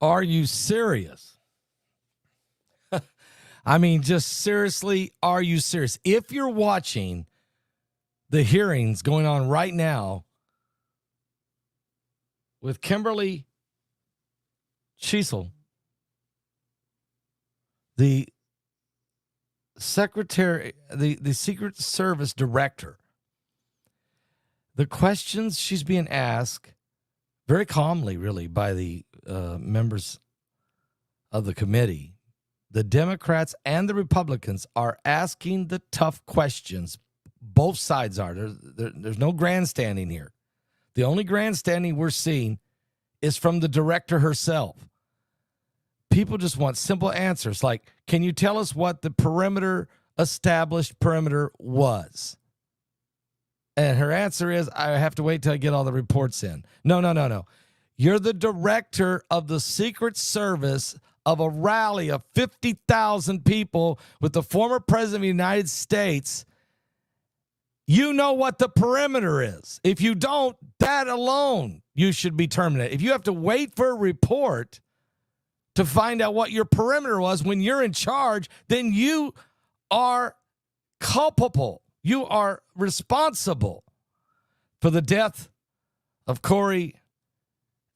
Are you serious? I mean, just seriously, are you serious? If you're watching the hearings going on right now with Kimberly Cecil, the secretary, the Secret Service director, the questions she's being asked very calmly, really, by the members of the committee, the Democrats and the Republicans are asking the tough questions. Both sides are. There's no grandstanding here. The only grandstanding we're seeing is from the director herself. People just want simple answers like, can you tell us what the established perimeter was? And her answer is, I have to wait till I get all the reports in. No. You're the director of the Secret Service of a rally of 50,000 people with the former president of the United States. You know what the perimeter is. If you don't, that alone, you should be terminated. If you have to wait for a report to find out what your perimeter was when you're in charge, then you are culpable. You are responsible for the death of Corey,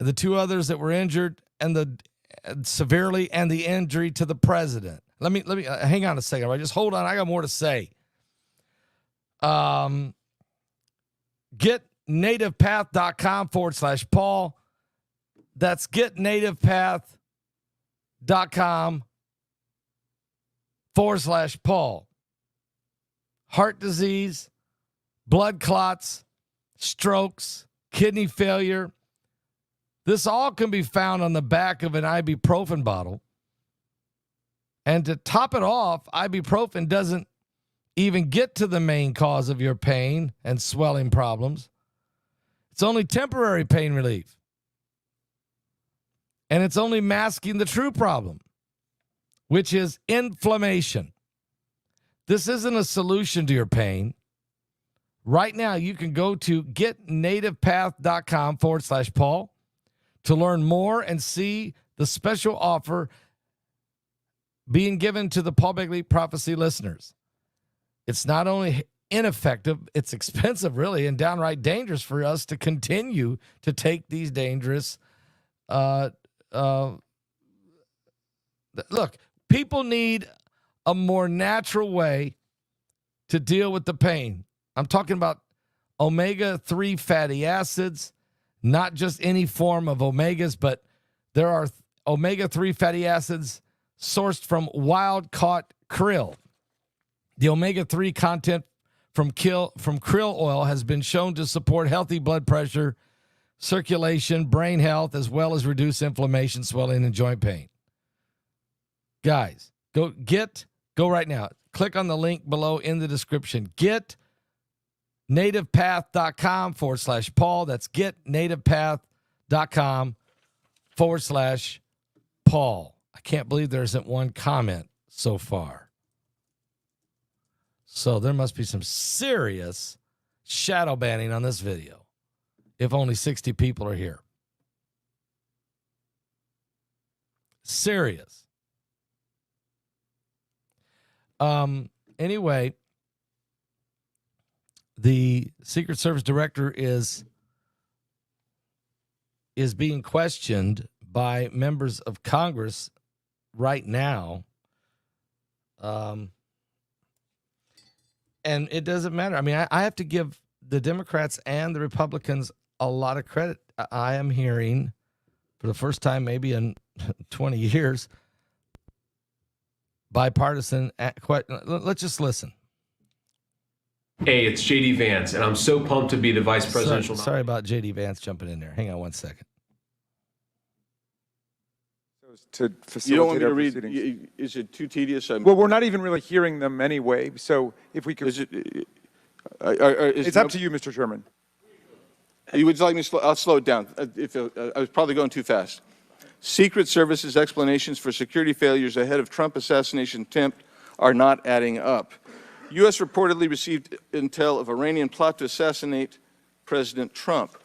the two others that were injured, and severely, and the injury to the president. Let me hang on a second. Right? Just hold on. I got more to say. GetNativePath.com/Paul. That's GetNativePath.com/Paul. Heart disease, blood clots, strokes, kidney failure. This all can be found on the back of an ibuprofen bottle. And to top it off, ibuprofen doesn't even get to the main cause of your pain and swelling problems. It's only temporary pain relief. And it's only masking the true problem, which is inflammation. This isn't a solution to your pain. Right now, you can go to getnativepath.com/Paul to learn more and see the special offer being given to the Paul Begley Prophecy listeners. It's not only ineffective, it's expensive, really, and downright dangerous for us to continue to take these dangerous. Look, people need a more natural way to deal with the pain. I'm talking about omega-3 fatty acids, not just any form of omegas, but there are omega-3 fatty acids sourced from wild-caught krill. The omega-3 content from krill oil has been shown to support healthy blood pressure, circulation, brain health, as well as reduce inflammation, swelling, and joint pain. Guys, go right now. Click on the link below in the description. GetNativePath.com/Paul. That's GetNativePath.com/Paul. I can't believe there isn't one comment so far. So there must be some serious shadow banning on this video if only 60 people are here. Serious. Anyway, the Secret Service director is being questioned by members of Congress right now. And it doesn't matter. I mean, I have to give the Democrats and the Republicans a lot of credit. I am hearing, for the first time maybe in 20 years, bipartisan. Let's just listen. Hey, it's J.D. Vance, and I'm so pumped to be the vice presidential. Sorry about J.D. Vance jumping in there. Hang on one second. To facilitate you don't want me to read? Proceedings. Is it too tedious? Well, we're not even really hearing them anyway. So if we could, it's up to you, Mr. Chairman. You would like me to I'll slow it down. I was probably going too fast. Secret Service's explanations for security failures ahead of Trump assassination attempt are not adding up. U.S. reportedly received intel of Iranian plot to assassinate President Trump.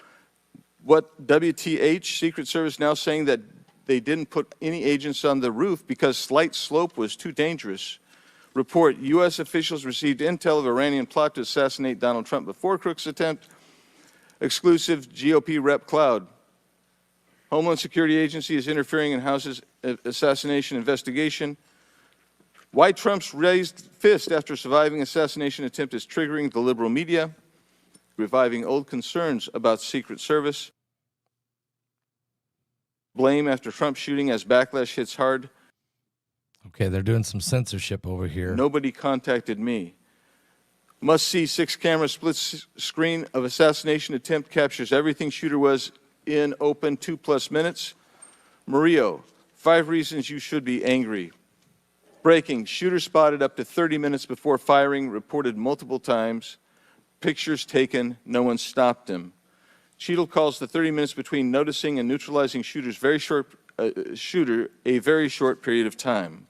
What WTH? Secret Service now saying that they didn't put any agents on the roof because slight slope was too dangerous. Report, U.S. officials received intel of Iranian plot to assassinate Donald Trump before Crook's attempt. Exclusive GOP rep Cloud. Homeland Security Agency is interfering in House's assassination investigation. Why Trump's raised fist after surviving assassination attempt is triggering the liberal media, reviving old concerns about Secret Service. Blame after Trump shooting as backlash hits hard. Okay, they're doing some censorship over here. Nobody contacted me. Must see 6-camera split screen of assassination attempt captures everything shooter was in open 2+ minutes. Murillo, 5 reasons you should be angry. Breaking, shooter spotted up to 30 minutes before firing, reported multiple times. Pictures taken, no one stopped him. Cheadle calls the 30 minutes between noticing and neutralizing shooter a very short period of time.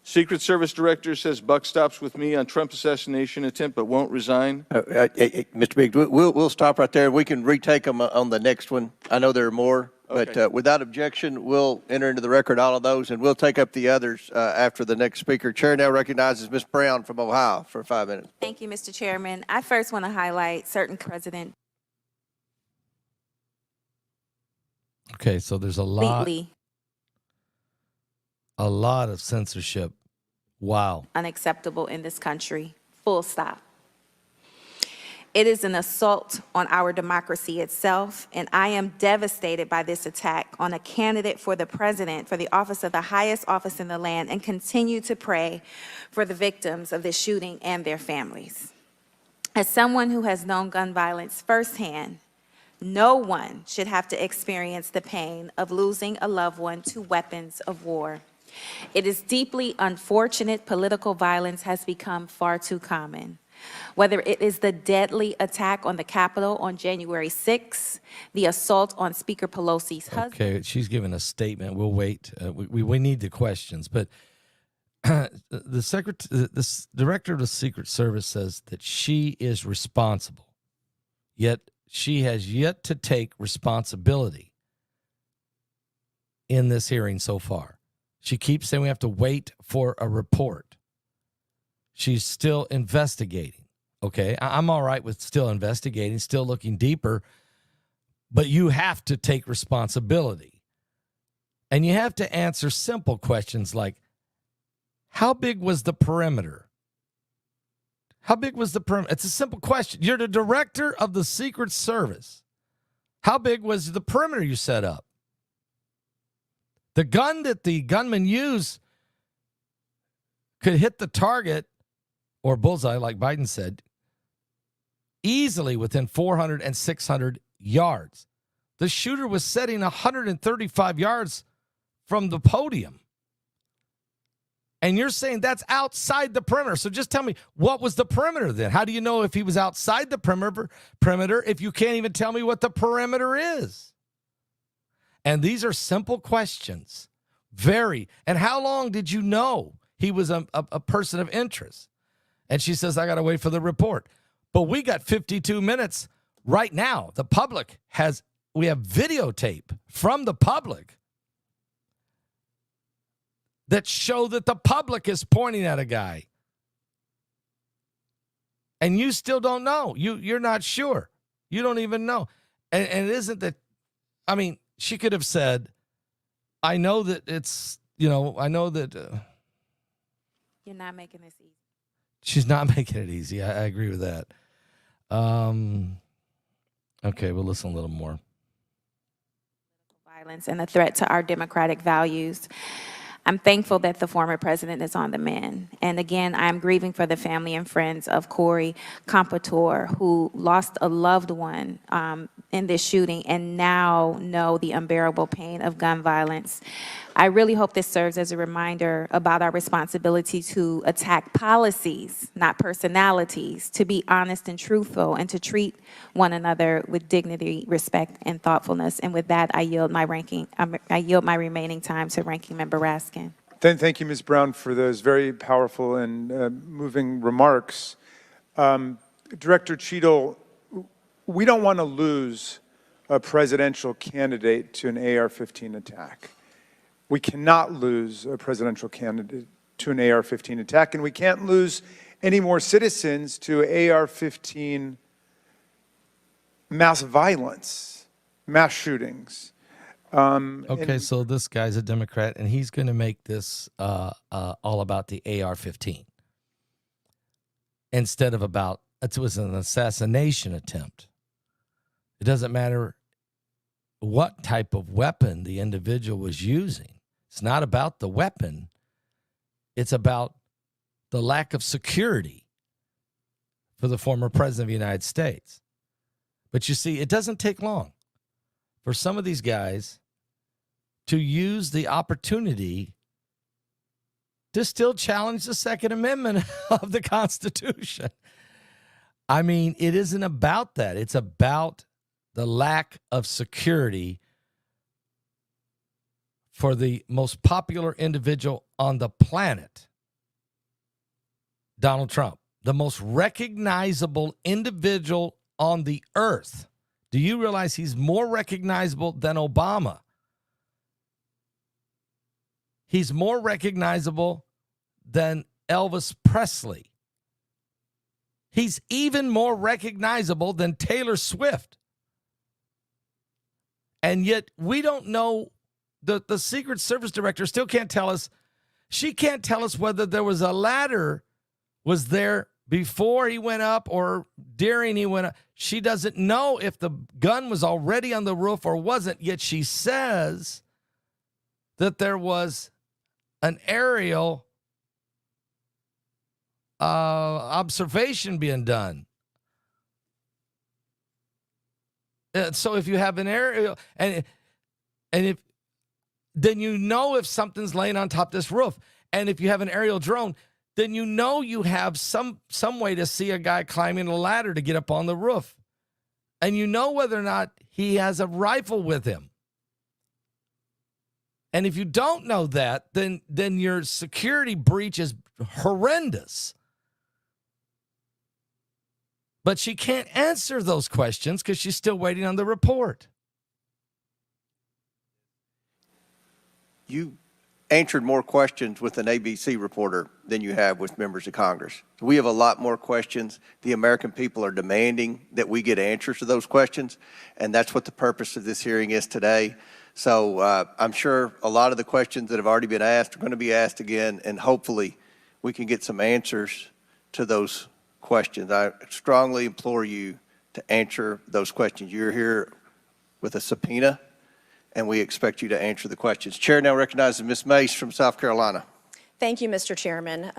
Secret Service director says buck stops with me on Trump assassination attempt, but won't resign. Mr. Biggs, we'll stop right there. We can retake them on the next one. I know there are more, Okay. but without objection, we'll enter into the record all of those, and we'll take up the others after the next speaker. Chair now recognizes Ms. Brown from Ohio for 5 minutes. Thank you, Mr. Chairman. I first want to highlight certain President Okay, so there's a completely lot of censorship. Wow. unacceptable in this country, full stop. It is an assault on our democracy itself, and I am devastated by this attack on a candidate for the president, for the office of the highest office in the land, and continue to pray for the victims of this shooting and their families. As someone who has known gun violence firsthand, no one should have to experience the pain of losing a loved one to weapons of war. It is deeply unfortunate political violence has become far too common. Whether it is the deadly attack on the Capitol on January 6th, the assault on Speaker Pelosi's husband. Okay, she's giving a statement. We'll wait. We need the questions. But the director of the Secret Service says that she is responsible, yet she has yet to take responsibility in this hearing so far. She keeps saying we have to wait for a report. She's still investigating. Okay, I'm all right with still investigating, still looking deeper, but you have to take responsibility. And you have to answer simple questions like, how big was the perimeter? How big was the perimeter? It's a simple question. You're the director of the Secret Service. How big was the perimeter you set up? The gun that the gunman used could hit the target or bullseye, like Biden said, easily within 400 and 600 yards. The shooter was setting 135 yards from the podium. And you're saying that's outside the perimeter. So just tell me, what was the perimeter then? How do you know if he was outside the perimeter if you can't even tell me what the perimeter is? And these are simple questions. And how long did you know he was a person of interest? And she says, I got to wait for the report. But we got 52 minutes right now. The public we have videotape from the public that show that the public is pointing at a guy. And you still don't know. You're not sure. You don't even know. And it isn't that, I mean, she could have said, I know that it's, I know that. You're not making this easy. She's not making it easy. I agree with that. Okay, we'll listen a little more. Violence and a threat to our democratic values. I'm thankful that the former president is on the mend. And again, I'm grieving for the family and friends of Corey Compatore, who lost a loved one in this shooting and now know the unbearable pain of gun violence. I really hope this serves as a reminder about our responsibility to attack policies, not personalities, to be honest and truthful, and to treat one another with dignity, respect, and thoughtfulness. And with that, I yield my remaining time to Ranking Member Raskin. Thank you, Ms. Brown, for those very powerful and moving remarks. Director Cheadle, we don't want to lose a presidential candidate to an AR-15 attack. We cannot lose a presidential candidate to an AR-15 attack, and we can't lose any more citizens to AR-15 mass violence, mass shootings. Okay, so this guy's a Democrat, and he's going to make this all about the AR-15 instead of about it was an assassination attempt. It doesn't matter what type of weapon the individual was using. It's not about the weapon. It's about the lack of security for the former president of the United States. But you see, it doesn't take long for some of these guys to use the opportunity to still challenge the Second Amendment of the Constitution. I mean, it isn't about that. It's about the lack of security for the most popular individual on the planet, Donald Trump, the most recognizable individual on the earth. Do you realize he's more recognizable than Obama? He's more recognizable than Elvis Presley. He's even more recognizable than Taylor Swift. And yet we don't know, the Secret Service director still can't tell us, she can't tell us whether there was a ladder was there before he went up or during he went up. She doesn't know if the gun was already on the roof or wasn't, yet she says that there was an aerial observation being done. So if you have an aerial, and if then you know if something's laying on top of this roof, and if you have an aerial drone, then you know you have some way to see a guy climbing a ladder to get up on the roof, and you know whether or not he has a rifle with him. And if you don't know that, then your security breach is horrendous. But she can't answer those questions because she's still waiting on the report. You answered more questions with an ABC reporter than you have with members of Congress. We have a lot more questions. The American people are demanding that we get answers to those questions, and that's what the purpose of this hearing is today. So I'm sure a lot of the questions that have already been asked are going to be asked again, and hopefully we can get some answers to those questions. I strongly implore you to answer those questions. You're here with a subpoena, and we expect you to answer the questions. Chair now recognizes Ms. Mace from South Carolina. Thank you, Mr. Chairman.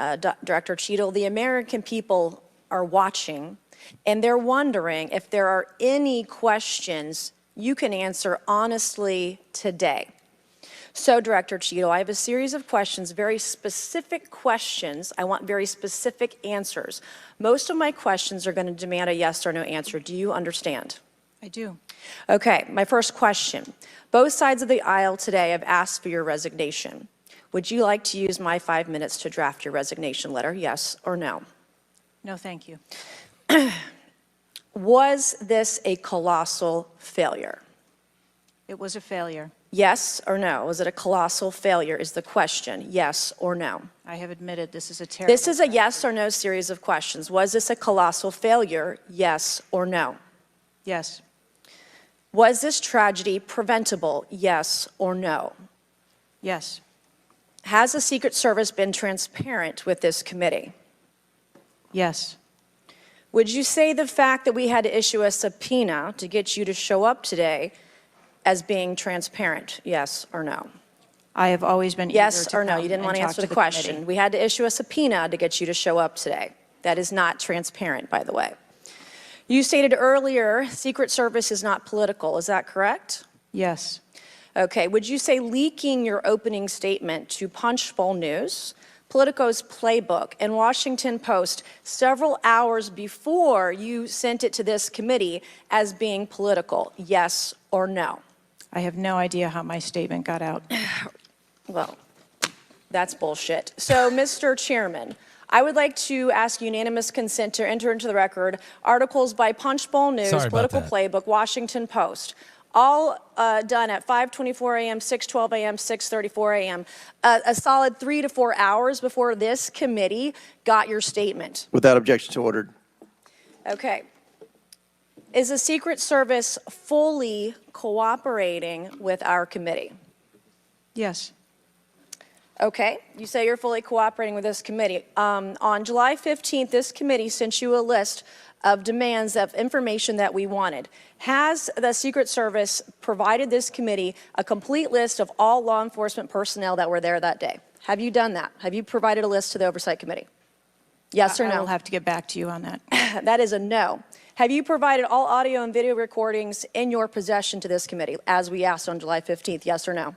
Director Cheadle, the American people are watching, and they're wondering if there are any questions you can answer honestly today. So, Director Cheadle, I have a series of questions, very specific questions. I want very specific answers. Most of my questions are going to demand a yes or no answer. Do you understand? I do. Okay, my first question. Both sides of the aisle today have asked for your resignation. Would you like to use my 5 minutes to draft your resignation letter, yes or no? No, thank you. Was this a colossal failure? It was a failure. Yes or no? Was it a colossal failure is the question, yes or no? I have admitted this is a terrible. This is a yes or no series of questions. Was this a colossal failure, yes or no? Yes. Was this tragedy preventable, yes or no? Yes. Has the Secret Service been transparent with this committee? Yes. Would you say the fact that we had to issue a subpoena to get you to show up today as being transparent, yes or no? I have always been Yes eager to or no? come You didn't and want to talk answer to the question. committee. We had to issue a subpoena to get you to show up today. That is not transparent, by the way. You stated earlier, Secret Service is not political. Is that correct? Yes. Okay. Would you say leaking your opening statement to Punchbowl News, Politico's Playbook, and Washington Post several hours before you sent it to this committee as being political, yes or no? I have no idea how my statement got out. Well, that's bullshit. So, Mr. Chairman, I would like to ask unanimous consent to enter into the record articles by Punchbowl News, Sorry about Political that. Playbook, Washington Post all done at 5:24 a.m., 6:12 a.m., 6:34 a.m., a solid 3 to 4 hours before this committee got your statement. Without objection, so ordered. Okay. Is the Secret Service fully cooperating with our committee? Yes. Okay, you say you're fully cooperating with this committee. On July 15th, this committee sent you a list of demands of information that we wanted. Has the Secret Service provided this committee a complete list of all law enforcement personnel that were there that day? Have you done that? Have you provided a list to the Oversight Committee? Yes or no? I will have to get back to you on that. That is a no. Have you provided all audio and video recordings in your possession to this committee, as we asked on July 15th, yes or no?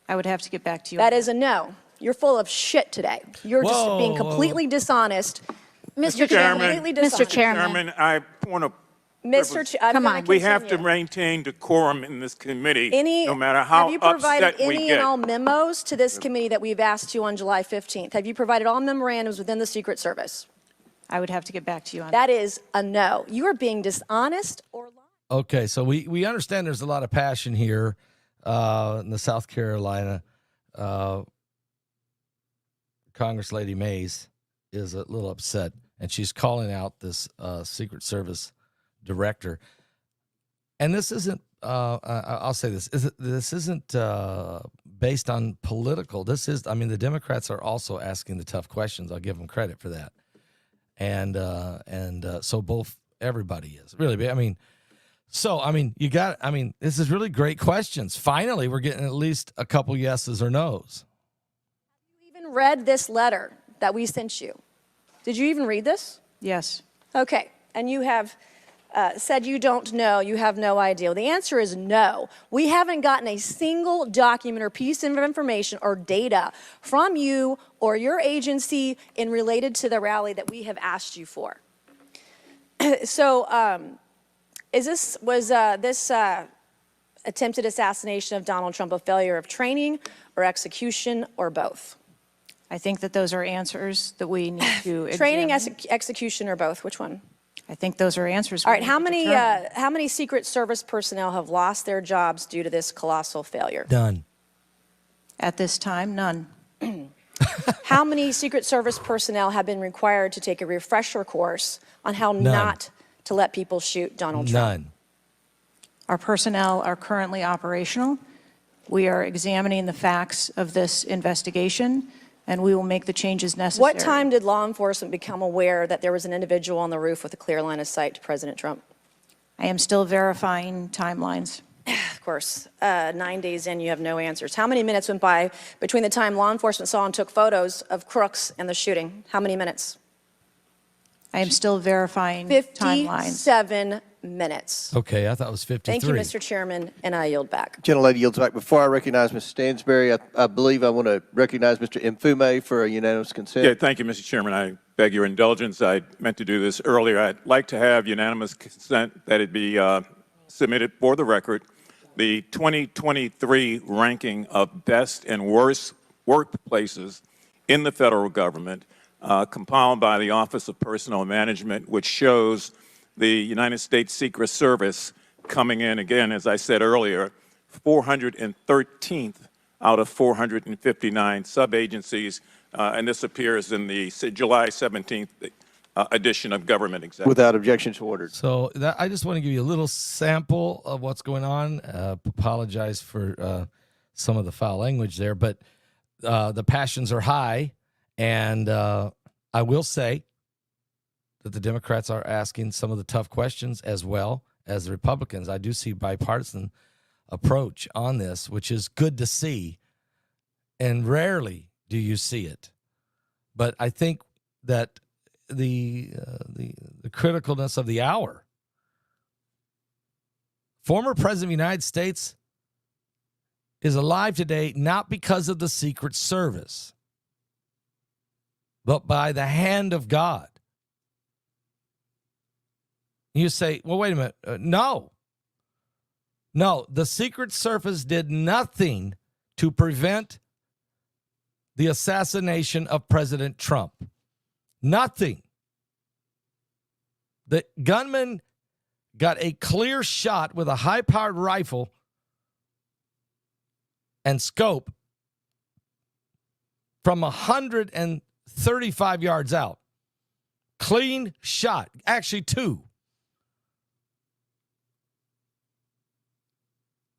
I would have to get back to you. That is a no. You're full of shit today. You're just being Whoa. completely dishonest. Mr. Chairman, Completely dishonest. Mr. Chairman, I want to. I'm Come gonna on. We have to continue. maintain decorum in this committee, Any, no matter how have you provided upset we any get. and all memos to this committee that we've asked you on July 15th? Have you provided all memorandums within the Secret Service? I would have to get back to you on That is a no. You are being dishonest or lying. Okay, so we understand there's a lot of passion here in the South Carolina. Congress Lady Mays is a little upset, and she's calling out this Secret Service director. And this isn't, I'll say this, this isn't based on political. This is, I mean, the Democrats are also asking the tough questions. I'll give them credit for that. And so both, everybody is really, I mean, you got, this is really great questions. Finally, we're getting at least a couple yeses or nos. You even read this letter that we sent you. Did you even read this? Yes. Okay, and you have said you don't know, you have no idea. Well, the answer is no. We haven't gotten a single document or piece of information or data from you or your agency in related to the rally that we have asked you for. So, was this attempted assassination of Donald Trump a failure of training or execution or both? I think that those are answers that we need to Training, examine. execution, or both? Which one? I think those are answers. All we right. need to determine. How many Secret Service personnel have lost their jobs due to this colossal failure? Done. At this time, none. How many Secret Service personnel have been required to take a refresher course on how not to let people shoot Donald Trump? None. Our personnel are currently operational. We are examining the facts of this investigation, and we will make the changes necessary. What time did law enforcement become aware that there was an individual on the roof with a clear line of sight to President Trump? I am still verifying timelines. Of course, 9 days in, you have no answers. How many minutes went by between the time law enforcement saw and took photos of crooks and the shooting? How many minutes? I am still verifying timelines. 57 minutes. Okay, I thought it was 53. Thank you, Mr. Chairman, and I yield back. Gentlelady yields back. Before I recognize Ms. Stansberry, I believe I want to recognize Mr. Mfume for a unanimous consent. Yeah, thank you, Mr. Chairman. I beg your indulgence. I meant to do this earlier. I'd like to have unanimous consent that it be submitted for the record. The 2023 ranking of best and worst workplaces in the federal government, compiled by the Office of Personnel Management, which shows the United States Secret Service coming in, again, as I said earlier, 413th out of 459 sub-agencies, and this appears in the July 17th edition of Government Executive. Without objection, so ordered. So I just want to give you a little sample of what's going on. Apologize for some of the foul language there, but the passions are high, and I will say that the Democrats are asking some of the tough questions as well as the Republicans. I do see bipartisan approach on this, which is good to see, and rarely do you see it. But I think that the criticalness of the hour. Former President of the United States is alive today not because of the Secret Service, but by the hand of God. You say, well, wait a minute. No, the Secret Service did nothing to prevent the assassination of President Trump. Nothing. The gunman got a clear shot with a high-powered rifle and scope from 135 yards out. Clean shot. Actually, 2.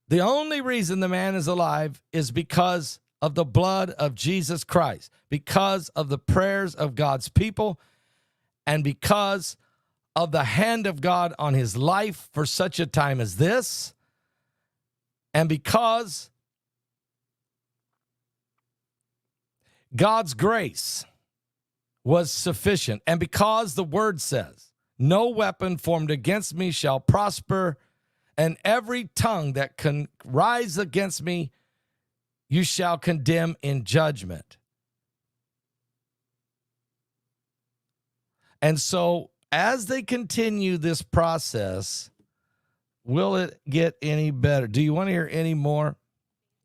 The only reason the man is alive is because of the blood of Jesus Christ, because of the prayers of God's people, and because of the hand of God on his life for such a time as this, and because God's grace was sufficient, and because the word says, no weapon formed against me shall prosper, and every tongue that can rise against me, you shall condemn in judgment. And so, as they continue this process, will it get any better? Do you want to hear any more?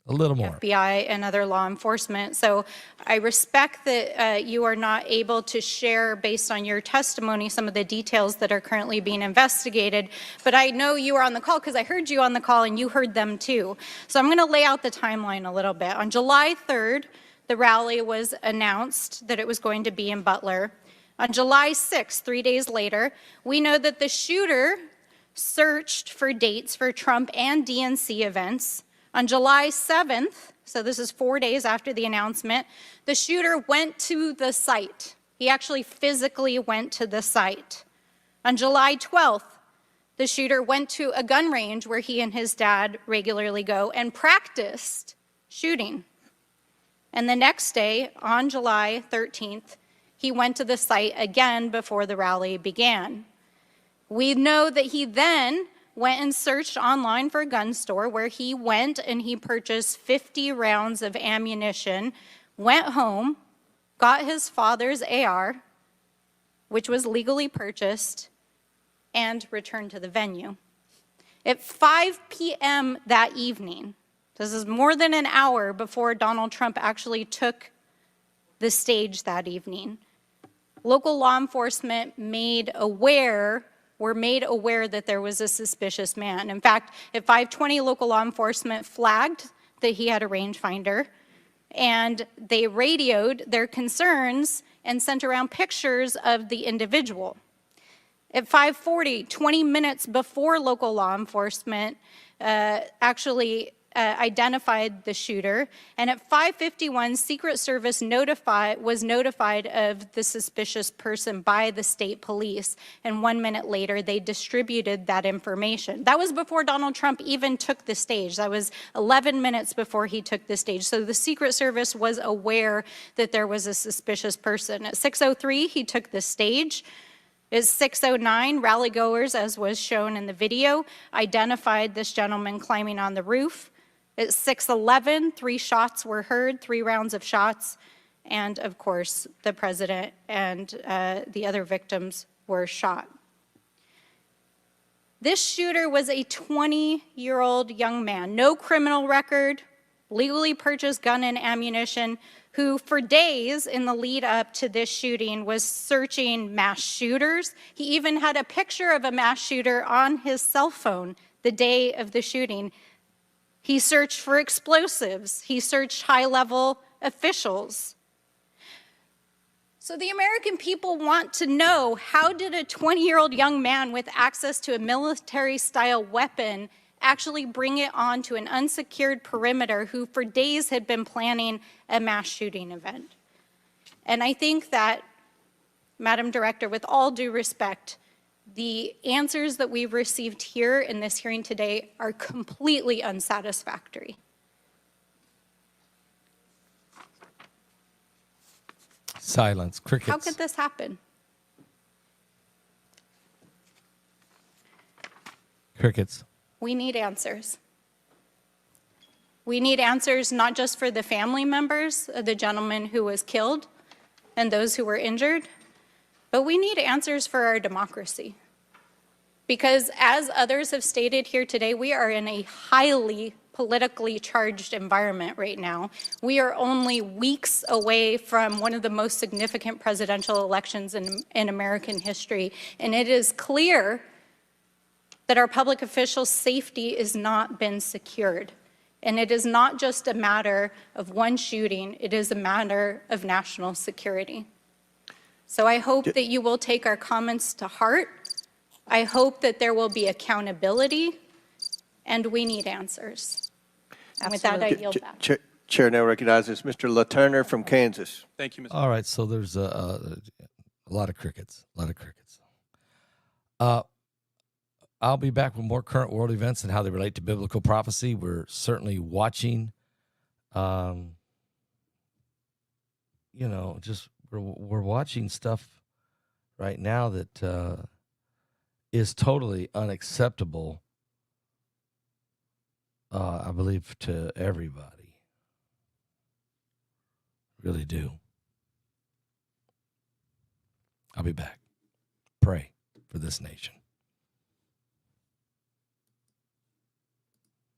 A little more. FBI and other law enforcement. So I respect that you are not able to share, based on your testimony, some of the details that are currently being investigated. But I know you were on the call because I heard you on the call and you heard them too. So I'm going to lay out the timeline a little bit. On July 3rd, the rally was announced that it was going to be in Butler. On July 6th, 3 days later, we know that the shooter searched for dates for Trump and DNC events. On July 7th, so this is 4 days after the announcement, the shooter went to the site. He actually physically went to the site. On July 12th, the shooter went to a gun range where he and his dad regularly go and practiced shooting. And the next day, on July 13th, he went to the site again before the rally began. We know that he then went and searched online for a gun store, where he went and he purchased 50 rounds of ammunition, went home, got his father's AR, which was legally purchased, and returned to the venue. At 5 p.m. that evening, this is more than an hour before Donald Trump actually took the stage that evening, local law enforcement were made aware that there was a suspicious man. In fact, at 5:20, local law enforcement flagged that he had a rangefinder, and they radioed their concerns and sent around pictures of the individual. At 5:40, 20 minutes before local law enforcement actually identified the shooter, and at 5:51, Secret Service was notified of the suspicious person by the state police, and 1 minute later, they distributed that information. That was before Donald Trump even took the stage. That was 11 minutes before he took the stage. So the Secret Service was aware that there was a suspicious person. At 6:03, he took the stage. At 6:09, rallygoers, as was shown in the video, identified this gentleman climbing on the roof. At 6:11, 3 shots were heard, 3 rounds of shots, and of course, the president and the other victims were shot. This shooter was a 20-year-old young man, no criminal record, legally purchased gun and ammunition, who for days in the lead up to this shooting was searching mass shooters. He even had a picture of a mass shooter on his cell phone the day of the shooting. He searched for explosives. He searched high-level officials. So the American people want to know, how did a 20-year-old young man with access to a military-style weapon actually bring it onto an unsecured perimeter who for days had been planning a mass shooting event? And I think that, Madam Director, with all due respect, the answers that we've received here in this hearing today are completely unsatisfactory. Silence. Crickets. How could this happen? Crickets. We need answers. We need answers not just for the family members of the gentleman who was killed and those who were injured, but we need answers for our democracy. Because as others have stated here today, we are in a highly politically charged environment right now. We are only weeks away from one of the most significant presidential elections in American history. And it is clear that our public officials' safety has not been secured. And it is not just a matter of one shooting, it is a matter of national security. So I hope that you will take our comments to heart. I hope that there will be accountability, and we need answers. And with that, I yield back. Chair now recognizes Mr. LaTurner from Kansas. Thank you, Mr. All right, so there's a lot of crickets, I'll be back with more current world events and how they relate to biblical prophecy. We're certainly watching, we're watching stuff right now that is totally unacceptable, I believe, to everybody. Really do. I'll be back. Pray for this nation.